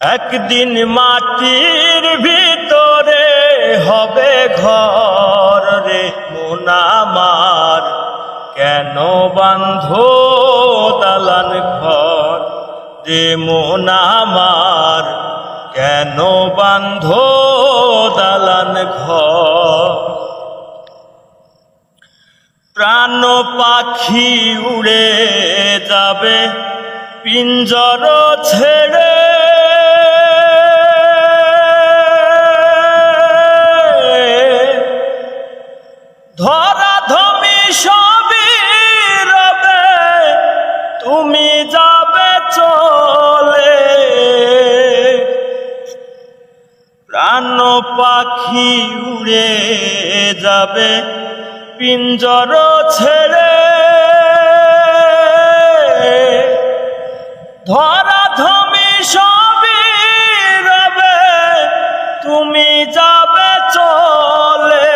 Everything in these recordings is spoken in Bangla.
একদিন মাটির ভিতরে হবে ঘর রে মন আমার, কেন বাঁধো দালান ঘর রে মন আমার, কেন বাঁধো দালান ঘর। প্রাণ পাখি উড়ে যাবে পিঞ্জর ছেড়ে, ধরাধমি সবই রবে তুমি যাবে চলে। প্রাণ পাখি উড়ে যাবে পিঞ্জর ছেড়ে, ধরাধমি সবই রবে তুমি যাবে চলে।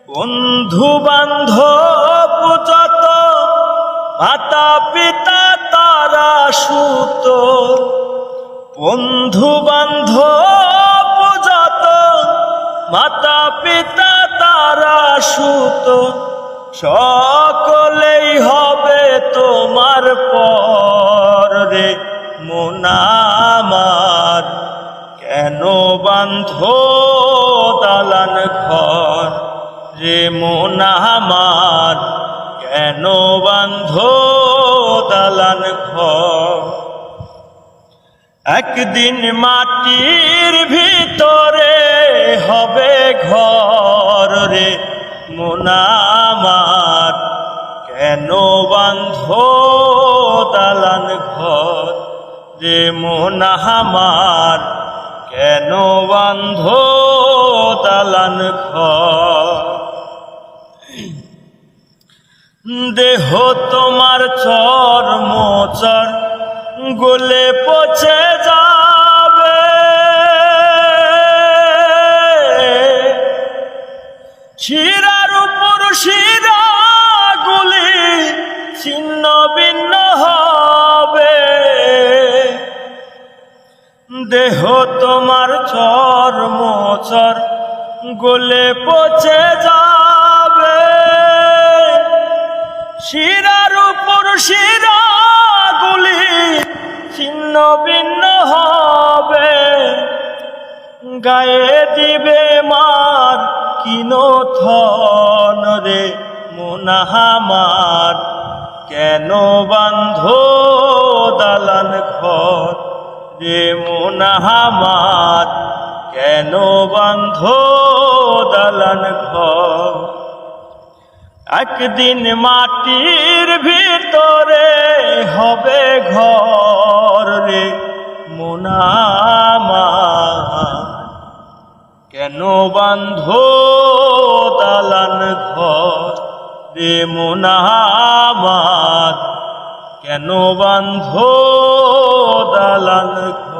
বন্ধু বান্ধব যত মাতা পিতা তারা সুত, বন্ধু বান্ধব যত মাতা পিতা তারা সুত, সকলেই হবে তোমার পর রে মন আমার, কেন বাঁধো দালান ঘর রে মন আমার, কেন বাঁধো দালান ঘর। একদিন মাটির ভিতরে হবে ঘর রে মন আমার, কেন বাঁধো দালান ঘর রে মন আমার, কেন বাঁধো দালান ঘর। দেহ তোমার চর্মচর গলে পচে যাবে, শিরার উপর শিরা গুলি ছিন্ন ভিন্ন হবে। দেহ তোমার চর্মচর গলে পচে যাবে, শিরার উপর শিরা গুলি ছিন্ন ভিন্ন হবে। গায়ে দিবে মার কিনথন রে মন আমার, কেন বাঁধো দালান ঘর রে মন আমার, কেন বাঁধো দালান ঘর। একদিন মাটির ভিতরে হবে ঘর রে মন আমার, কেন বাঁধো দালান ঘর রে মন আমার, কেন বাঁধো দালান ঘর।